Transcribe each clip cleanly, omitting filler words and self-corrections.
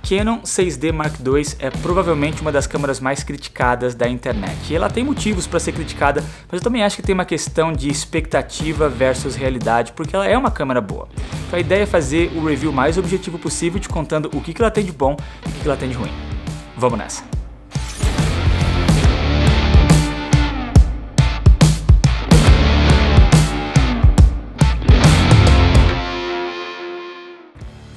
Canon 6D Mark II é provavelmente uma das câmeras mais criticadas da internet. E ela tem motivos para ser criticada, mas eu também acho que tem uma questão de expectativa versus realidade, porque ela é uma câmera boa. Então a ideia é fazer o review mais objetivo possível, te contando o que ela tem de bom e o que ela tem de ruim. Vamos nessa!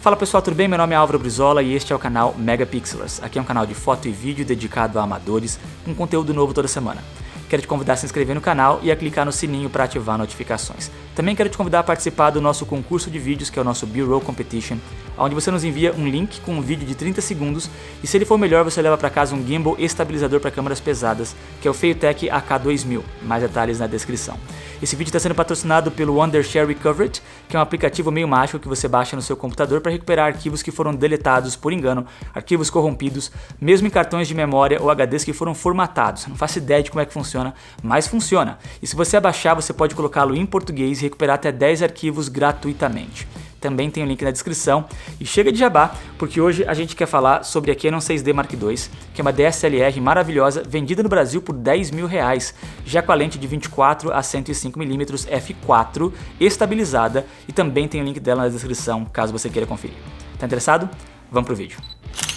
Fala pessoal, tudo bem? Meu nome é Álvaro Brizola e este é o canal Megapixelers. Aqui é um canal de foto e vídeo dedicado a amadores, com conteúdo novo toda semana. Quero te convidar a se inscrever no canal e a clicar no sininho para ativar notificações. Também quero te convidar a participar do nosso concurso de vídeos, que é o nosso B-Roll Competition, onde você nos envia um link com um vídeo de 30 segundos e se ele for melhor você leva para casa um gimbal estabilizador para câmeras pesadas, que é o Feiyutech AK2000, mais detalhes na descrição. Esse vídeo está sendo patrocinado pelo Wondershare Recovered, que é um aplicativo meio mágico que você baixa no seu computador para recuperar arquivos que foram deletados por engano, arquivos corrompidos, mesmo em cartões de memória ou HDs que foram formatados. Não faço ideia de como é que funciona, mas funciona. E se você abaixar, você pode colocá-lo em português e recuperar até 10 arquivos gratuitamente. Também tem o link na descrição. E chega de jabá, porque hoje a gente quer falar sobre a Canon 6D Mark II, que é uma DSLR maravilhosa, vendida no Brasil por R$10.000, já com a lente de 24 a 105mm f4 estabilizada, e também tem o link dela na descrição, caso você queira conferir. Tá interessado? Vamos pro vídeo.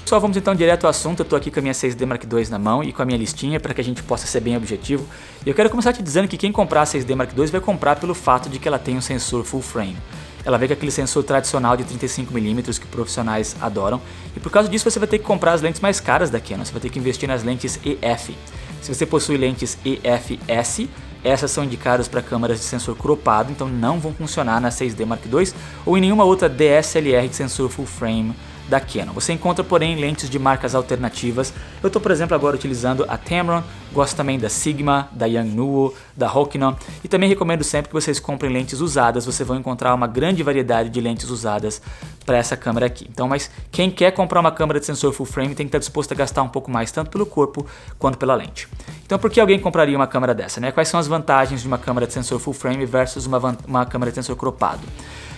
Pessoal, vamos então direto ao assunto. Eu tô aqui com a minha 6D Mark II na mão e com a minha listinha para que a gente possa ser bem objetivo. E eu quero começar te dizendo que quem comprar a 6D Mark II vai comprar pelo fato de que ela tem um sensor full frame. Ela vem com aquele sensor tradicional de 35mm que profissionais adoram, e por causa disso você vai ter que comprar as lentes mais caras da Canon, você vai ter que investir nas lentes EF. Se você possui lentes EF-S, essas são indicadas para câmeras de sensor cropado, então não vão funcionar na 6D Mark II ou em nenhuma outra DSLR de sensor full frame da Canon. Você encontra, porém, lentes de marcas alternativas. Eu estou, por exemplo, agora utilizando a Tamron, gosto também da Sigma, da Yangnuo, da Rokinon, e também recomendo sempre que vocês comprem lentes usadas. Você vai encontrar uma grande variedade de lentes usadas para essa câmera aqui. Então, mas quem quer comprar uma câmera de sensor full frame tem que estar disposto a gastar um pouco mais, tanto pelo corpo quanto pela lente. Então, por que alguém compraria uma câmera dessa, né? Quais são as vantagens de uma câmera de sensor full frame versus uma câmera de sensor cropado?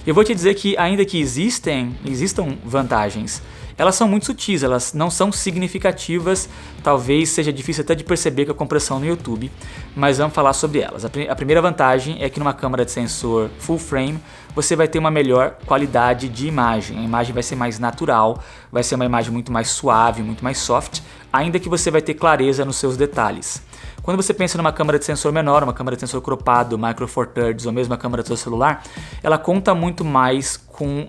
Eu vou te dizer que, ainda que existam vantagens, elas são muito sutis, elas não são significativas, talvez seja difícil até de perceber com a compressão no YouTube, mas vamos falar sobre elas. A primeira vantagem é que numa câmera de sensor full frame, você vai ter uma melhor qualidade de imagem, a imagem vai ser mais natural, vai ser uma imagem muito mais suave, muito mais soft, ainda que você vai ter clareza nos seus detalhes. Quando você pensa numa câmera de sensor menor, uma câmera de sensor cropado, Micro Four Thirds ou mesmo a câmera do seu celular, ela conta muito mais com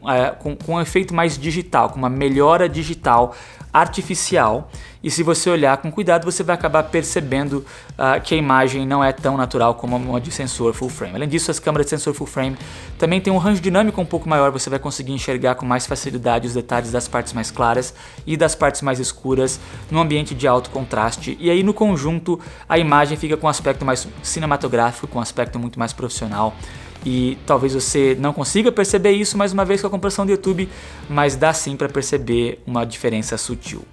um efeito mais digital, com uma melhora digital artificial, e se você olhar com cuidado você vai acabar percebendo que a imagem não é tão natural como uma de sensor full frame. Além disso, as câmeras de sensor full frame também têm um range dinâmico um pouco maior, você vai conseguir enxergar com mais facilidade os detalhes das partes mais claras e das partes mais escuras num ambiente de alto contraste, e aí no conjunto a imagem fica com um aspecto mais cinematográfico, com um aspecto muito mais profissional. E talvez você não consiga perceber isso mais uma vez com a compressão do YouTube, mas dá sim para perceber uma diferença sutil.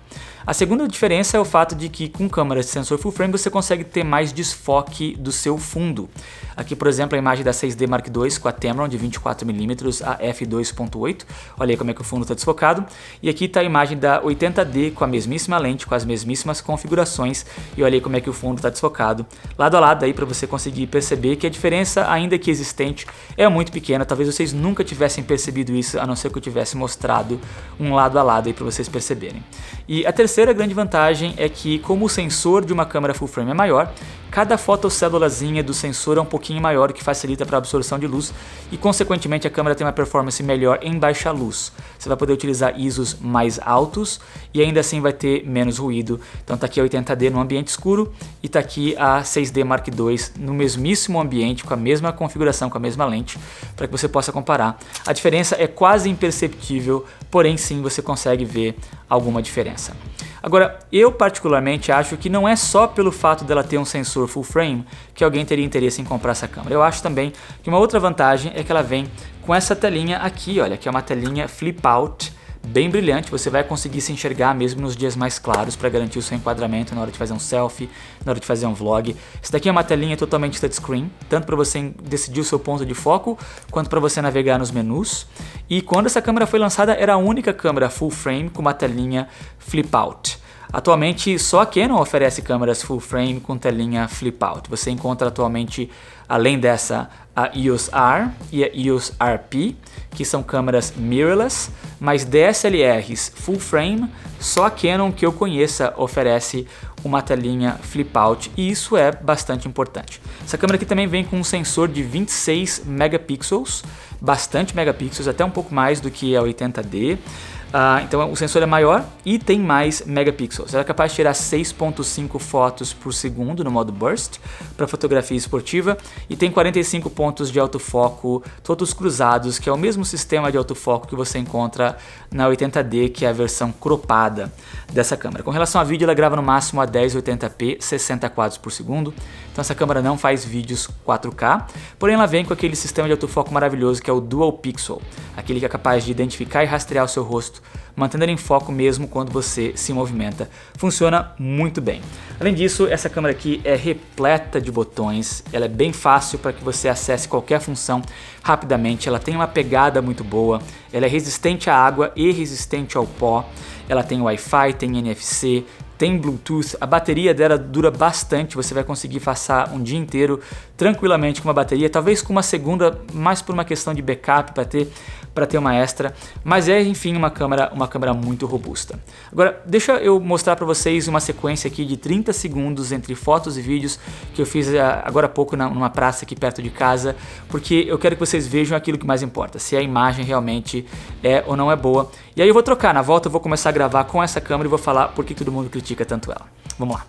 A segunda diferença é o fato de que com câmeras de sensor full frame você consegue ter mais desfoque do seu fundo. Aqui, por exemplo, a imagem da 6D Mark II com a Tamron de 24mm a f2.8. Olha aí como é que o fundo está desfocado. E aqui está a imagem da 80D com a mesmíssima lente, com as mesmíssimas configurações. E olha aí como é que o fundo está desfocado. Lado a lado aí para você conseguir perceber que a diferença, ainda que existente, é muito pequena. Talvez vocês nunca tivessem percebido isso, a não ser que eu tivesse mostrado um lado a lado aí para vocês perceberem. E a terceira grande vantagem é que, como o sensor de uma câmera full frame é maior, cada fotocélulazinha do sensor é um pouquinho maior, o que facilita para a absorção de luz e, consequentemente, a câmera tem uma performance melhor em baixa luz. Você vai poder utilizar ISOs mais altos e ainda assim vai ter menos ruído. Então tá aqui a 80D no ambiente escuro e tá aqui a 6D Mark II no mesmíssimo ambiente, com a mesma configuração, com a mesma lente, para que você possa comparar. A diferença é quase imperceptível, porém sim você consegue ver alguma diferença. Agora, eu particularmente acho que não é só pelo fato dela ter um sensor full frame que alguém teria interesse em comprar essa câmera. Eu acho também que uma outra vantagem é que ela vem com essa telinha aqui, olha, que é uma telinha flip out bem brilhante, você vai conseguir se enxergar mesmo nos dias mais claros para garantir o seu enquadramento na hora de fazer um selfie, na hora de fazer um vlog. Essa daqui é uma telinha totalmente touchscreen, tanto para você decidir o seu ponto de foco, quanto para você navegar nos menus. E quando essa câmera foi lançada, era a única câmera full frame com uma telinha flip out. Atualmente, só a Canon oferece câmeras full frame com telinha flip out. Você encontra atualmente, além dessa, a EOS R e a EOS RP, que são câmeras mirrorless, mas DSLRs full frame, só a Canon que eu conheça oferece uma telinha flip out, e isso é bastante importante. Essa câmera aqui também vem com um sensor de 26 megapixels, bastante megapixels, até um pouco mais do que a 80D. Então o sensor é maior e tem mais megapixels. Ela é capaz de tirar 6.5 fotos por segundo no modo burst para fotografia esportiva e tem 45 pontos de autofoco todos cruzados, que é o mesmo sistema de autofoco que você encontra na 80D, que é a versão cropada dessa câmera. Com relação a vídeo, ela grava no máximo a 1080p, 60 quadros por segundo. Então essa câmera não faz vídeos 4K, porém ela vem com aquele sistema de autofoco maravilhoso que é o Dual Pixel, aquele que é capaz de identificar e rastrear o seu rosto, mantendo ele em foco mesmo quando você se movimenta. Funciona muito bem. Além disso, essa câmera aqui é repleta de botões, ela é bem fácil para que você acesse qualquer função rapidamente, ela tem uma pegada muito boa, ela é resistente à água e resistente ao pó, ela tem Wi-Fi, tem NFC, tem Bluetooth, a bateria dela dura bastante, você vai conseguir passar um dia inteiro tranquilamente com uma bateria, talvez com uma segunda, mais por uma questão de backup para ter uma extra, mas é enfim uma câmera muito robusta. Agora deixa eu mostrar para vocês uma sequência aqui de 30 segundos entre fotos e vídeos que eu fiz agora há pouco numa praça aqui perto de casa, porque eu quero que vocês vejam aquilo que mais importa, se a imagem realmente é ou não é boa. E aí eu vou trocar, na volta eu vou começar a gravar com essa câmera e vou falar por que todo mundo critica tanto ela. Vamos lá.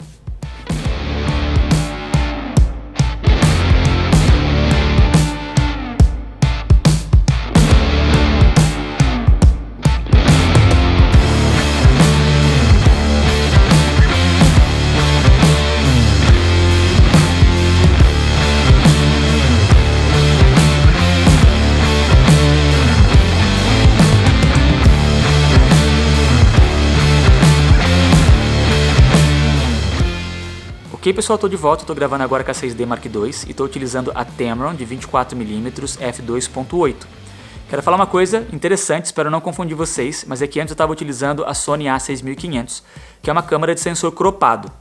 Ok pessoal, estou de volta, estou gravando agora com a 6D Mark II e estou utilizando a Tamron de 24mm f2.8. Quero falar uma coisa interessante, espero não confundir vocês, mas é que antes eu estava utilizando a Sony A6500, que é uma câmera de sensor cropado.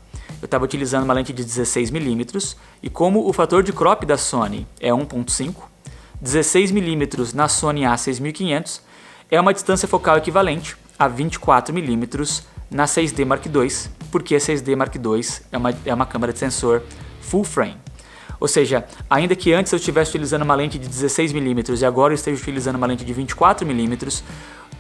Eu estava utilizando uma lente de 16mm e como o fator de crop da Sony é 1.5, 16mm na Sony A6500 é uma distância focal equivalente a 24mm na 6D Mark II, porque a 6D Mark II é uma câmera de sensor full frame. Ou seja, ainda que antes eu estivesse utilizando uma lente de 16mm e agora eu esteja utilizando uma lente de 24mm,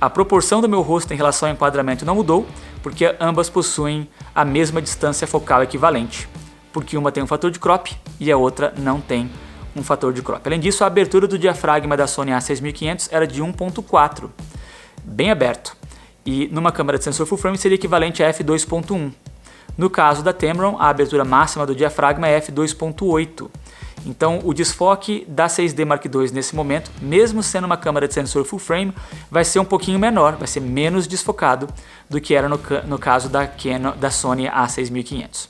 a proporção do meu rosto em relação ao enquadramento não mudou, porque ambas possuem a mesma distância focal equivalente, porque uma tem um fator de crop e a outra não tem um fator de crop. Além disso, a abertura do diafragma da Sony A6500 era de 1.4, bem aberto. E numa câmera de sensor full frame seria equivalente a f2.1. No caso da Tamron, a abertura máxima do diafragma é f2.8. Então o desfoque da 6D Mark II nesse momento, mesmo sendo uma câmera de sensor full frame, vai ser um pouquinho menor, vai ser menos desfocado do que era no caso da Sony A6500.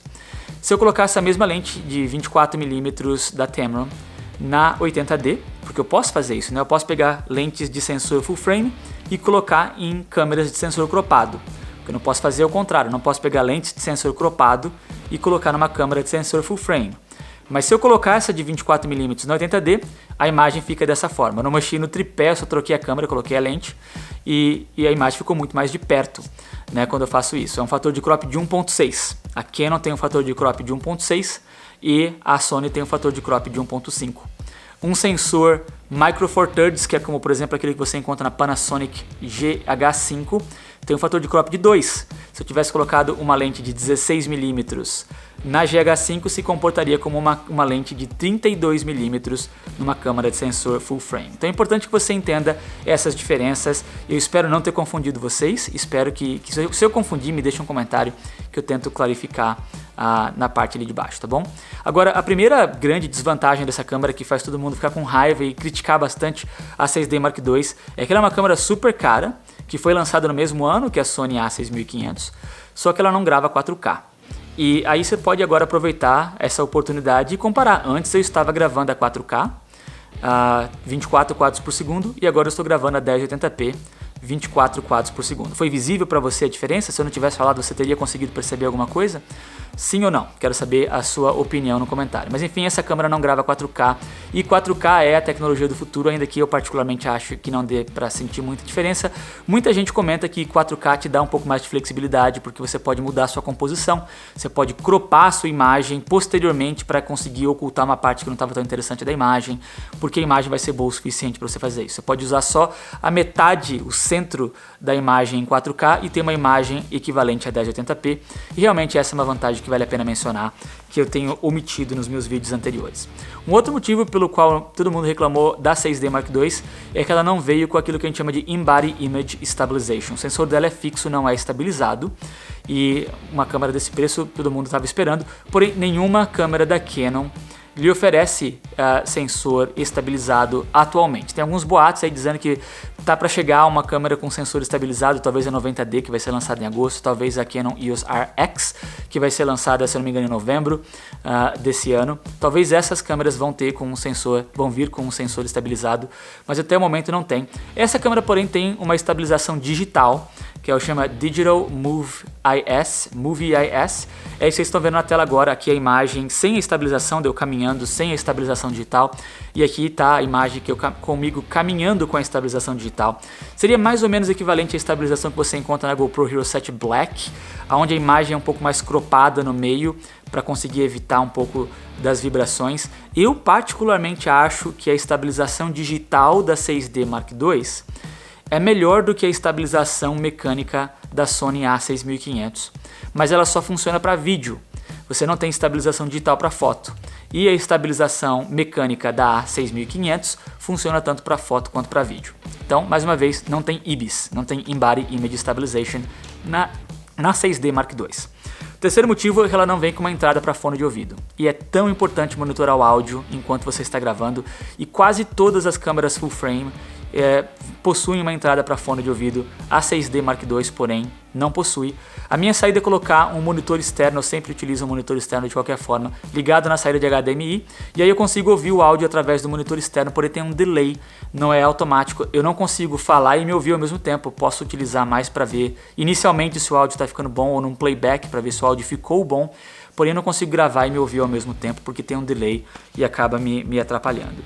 Se eu colocar essa mesma lente de 24mm da Tamron na 80D, porque eu posso fazer isso, né? Eu posso pegar lentes de sensor full frame e colocar em câmeras de sensor cropado. O que eu não posso fazer é o contrário, eu não posso pegar lentes de sensor cropado e colocar numa câmera de sensor full frame. Mas se eu colocar essa de 24mm na 80D, a imagem fica dessa forma. Eu não mexi no tripé, eu só troquei a câmera, coloquei a lente e a imagem ficou muito mais de perto, né, quando eu faço isso. É um fator de crop de 1.6. A Canon tem um fator de crop de 1.6 e a Sony tem um fator de crop de 1.5. Um sensor Micro Four Thirds, que é como por exemplo aquele que você encontra na Panasonic GH5, tem um fator de crop de 2. Se eu tivesse colocado uma lente de 16mm na GH5, se comportaria como uma lente de 32mm numa câmera de sensor full frame. Então é importante que você entenda essas diferenças. Eu espero não ter confundido vocês, espero que se eu confundir, me deixe um comentário que eu tento clarificar na parte ali de baixo, tá bom? Agora, a primeira grande desvantagem dessa câmera que faz todo mundo ficar com raiva e criticar bastante a 6D Mark II é que ela é uma câmera super cara, que foi lançada no mesmo ano que a Sony A6500, só que ela não grava 4K. E aí você pode agora aproveitar essa oportunidade e comparar. Antes eu estava gravando a 4K, a 24 quadros por segundo, e agora eu estou gravando a 1080p, 24 quadros por segundo. Foi visível para você a diferença? Se eu não tivesse falado, você teria conseguido perceber alguma coisa? Sim ou não? Quero saber a sua opinião no comentário. Mas enfim, essa câmera não grava 4K e 4K é a tecnologia do futuro, ainda que eu particularmente acho que não dê para sentir muita diferença. Muita gente comenta que 4K te dá um pouco mais de flexibilidade porque você pode mudar a sua composição, você pode cropar a sua imagem posteriormente para conseguir ocultar uma parte que não estava tão interessante da imagem, porque a imagem vai ser boa o suficiente para você fazer isso. Você pode usar só a metade, o centro da imagem em 4K e ter uma imagem equivalente a 1080p, e realmente essa é uma vantagem que vale a pena mencionar, que eu tenho omitido nos meus vídeos anteriores. Um outro motivo pelo qual todo mundo reclamou da 6D Mark II é que ela não veio com aquilo que a gente chama de In-Body Image Stabilization. O sensor dela é fixo, não é estabilizado, e uma câmera desse preço todo mundo estava esperando, porém nenhuma câmera da Canon lhe oferece sensor estabilizado atualmente. Tem alguns boatos aí dizendo que tá para chegar uma câmera com sensor estabilizado, talvez a 90D, que vai ser lançada em agosto, talvez a Canon EOS RX, que vai ser lançada, se não me engano, em novembro desse ano. Talvez essas câmeras vão vir com um sensor estabilizado, mas até o momento não tem. Essa câmera, porém, tem uma estabilização digital, que é o chama Digital Move IS. É isso que vocês estão vendo na tela agora, aqui a imagem sem a estabilização, de eu caminhando sem a estabilização digital, e aqui está a imagem que eu comigo caminhando com a estabilização digital. Seria mais ou menos equivalente à estabilização que você encontra na GoPro Hero 7 Black, onde a imagem é um pouco mais cropada no meio, para conseguir evitar um pouco das vibrações. Eu particularmente acho que a estabilização digital da 6D Mark II é melhor do que a estabilização mecânica da Sony A6500, mas ela só funciona para vídeo. Você não tem estabilização digital para foto. E a estabilização mecânica da A6500 funciona tanto para foto quanto para vídeo. Então, mais uma vez, não tem IBIS, não tem In-Body Image Stabilization na 6D Mark II. O terceiro motivo é que ela não vem com uma entrada para fone de ouvido. E é tão importante monitorar o áudio enquanto você está gravando, e quase todas as câmeras full frame possuem uma entrada para fone de ouvido. A 6D Mark II, porém, não possui. A minha saída é colocar um monitor externo, eu sempre utilizo um monitor externo de qualquer forma, ligado na saída de HDMI, e aí eu consigo ouvir o áudio através do monitor externo, porém tem um delay, não é automático, eu não consigo falar e me ouvir ao mesmo tempo. Eu posso utilizar mais para ver inicialmente se o áudio está ficando bom, ou num playback para ver se o áudio ficou bom, porém eu não consigo gravar e me ouvir ao mesmo tempo porque tem um delay e acaba me atrapalhando.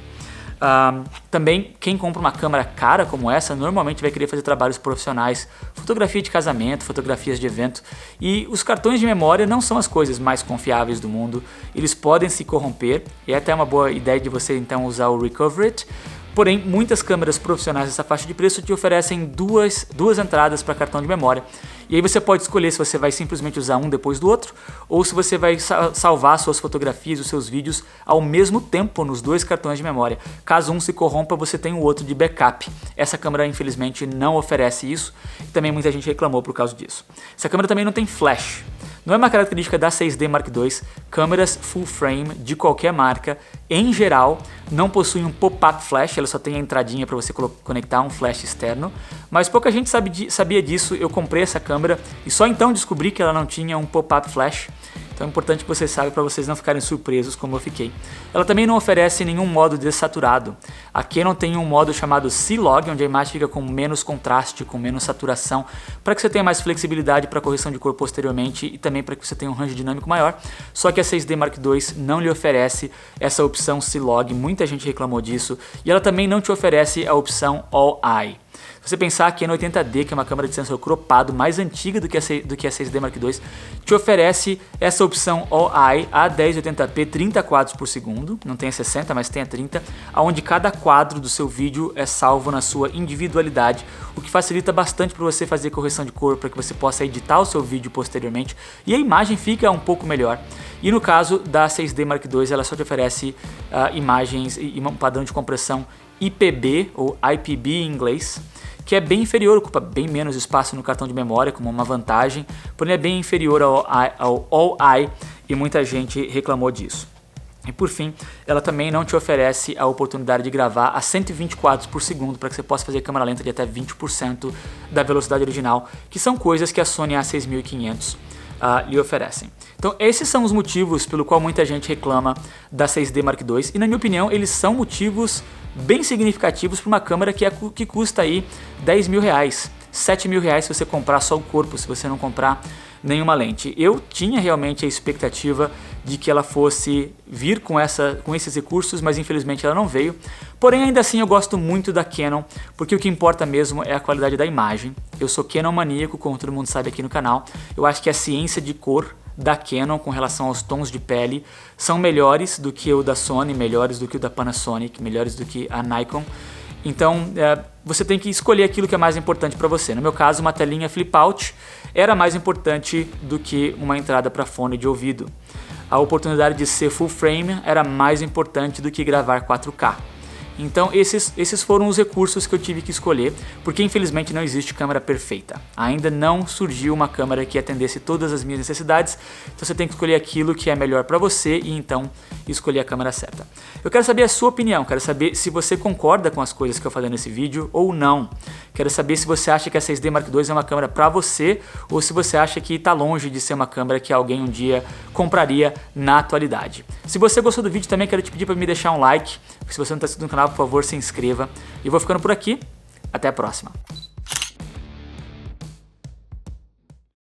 Também quem compra uma câmera cara como essa normalmente vai querer fazer trabalhos profissionais, fotografia de casamento, fotografias de evento, e os cartões de memória não são as coisas mais confiáveis do mundo, eles podem se corromper, e é até uma boa ideia de você então usar o Recover It. Porém, muitas câmeras profissionais dessa faixa de preço te oferecem duas entradas para cartão de memória. E aí você pode escolher se você vai simplesmente usar um depois do outro, ou se você vai salvar suas fotografias, os seus vídeos ao mesmo tempo nos dois cartões de memória. Caso um se corrompa, você tem o outro de backup. Essa câmera, infelizmente, não oferece isso, e também muita gente reclamou por causa disso. Essa câmera também não tem flash. Não é uma característica da 6D Mark II, câmeras full frame de qualquer marca, em geral, não possuem um pop-up flash, ela só tem a entradinha para você conectar um flash externo, mas pouca gente sabia disso. Eu comprei essa câmera e só então descobri que ela não tinha um pop-up flash. Então é importante que vocês saibam para vocês não ficarem surpresos como eu fiquei. Ela também não oferece nenhum modo desaturado. A Canon tem um modo chamado C-Log, onde a imagem fica com menos contraste, com menos saturação, para que você tenha mais flexibilidade para correção de cor posteriormente e também para que você tenha um range dinâmico maior. Só que a 6D Mark II não lhe oferece essa opção C-Log, muita gente reclamou disso, e ela também não te oferece a opção All Eye. Se você pensar que a 80D, que é uma câmera de sensor cropado mais antiga do que a 6D Mark II, te oferece essa opção All Eye a 1080p 30 quadros por segundo, não tem a 60, mas tem a 30, onde cada quadro do seu vídeo é salvo na sua individualidade, o que facilita bastante para você fazer correção de cor, para que você possa editar o seu vídeo posteriormente e a imagem fica um pouco melhor. E no caso da 6D Mark II, ela só te oferece imagens e um padrão de compressão IPB ou IPB em inglês, que é bem inferior, ocupa bem menos espaço no cartão de memória como uma vantagem, porém é bem inferior ao All Eye e muita gente reclamou disso. E por fim, ela também não te oferece a oportunidade de gravar a 120 quadros por segundo para que você possa fazer câmera lenta de até 20% da velocidade original, que são coisas que a Sony A6500 lhe oferecem. Então esses são os motivos pelo qual muita gente reclama da 6D Mark II, e na minha opinião eles são motivos bem significativos para uma câmera que custa aí 10 mil reais, 7 mil reais se você comprar só o corpo, se você não comprar nenhuma lente. Eu tinha realmente a expectativa de que ela fosse vir com esses recursos, mas infelizmente ela não veio. Porém, ainda assim eu gosto muito da Canon, porque o que importa mesmo é a qualidade da imagem. Eu sou Canon maníaco, como todo mundo sabe aqui no canal. Eu acho que a ciência de cor da Canon com relação aos tons de pele são melhores do que o da Sony, melhores do que o da Panasonic, melhores do que a Nikon. Então você tem que escolher aquilo que é mais importante para você. No meu caso, uma telinha flip out era mais importante do que uma entrada para fone de ouvido. A oportunidade de ser full frame era mais importante do que gravar 4K. Então esses foram os recursos que eu tive que escolher, porque infelizmente não existe câmera perfeita. Ainda não surgiu uma câmera que atendesse todas as minhas necessidades, então você tem que escolher aquilo que é melhor para você e então escolher a câmera certa. Eu quero saber a sua opinião, quero saber se você concorda com as coisas que eu falei nesse vídeo ou não. Quero saber se você acha que a 6D Mark II é uma câmera para você ou se você acha que está longe de ser uma câmera que alguém um dia compraria na atualidade. Se você gostou do vídeo também quero te pedir para me deixar um like, se você não está inscrito no canal, por favor, se inscreva. E vou ficando por aqui. Até a próxima.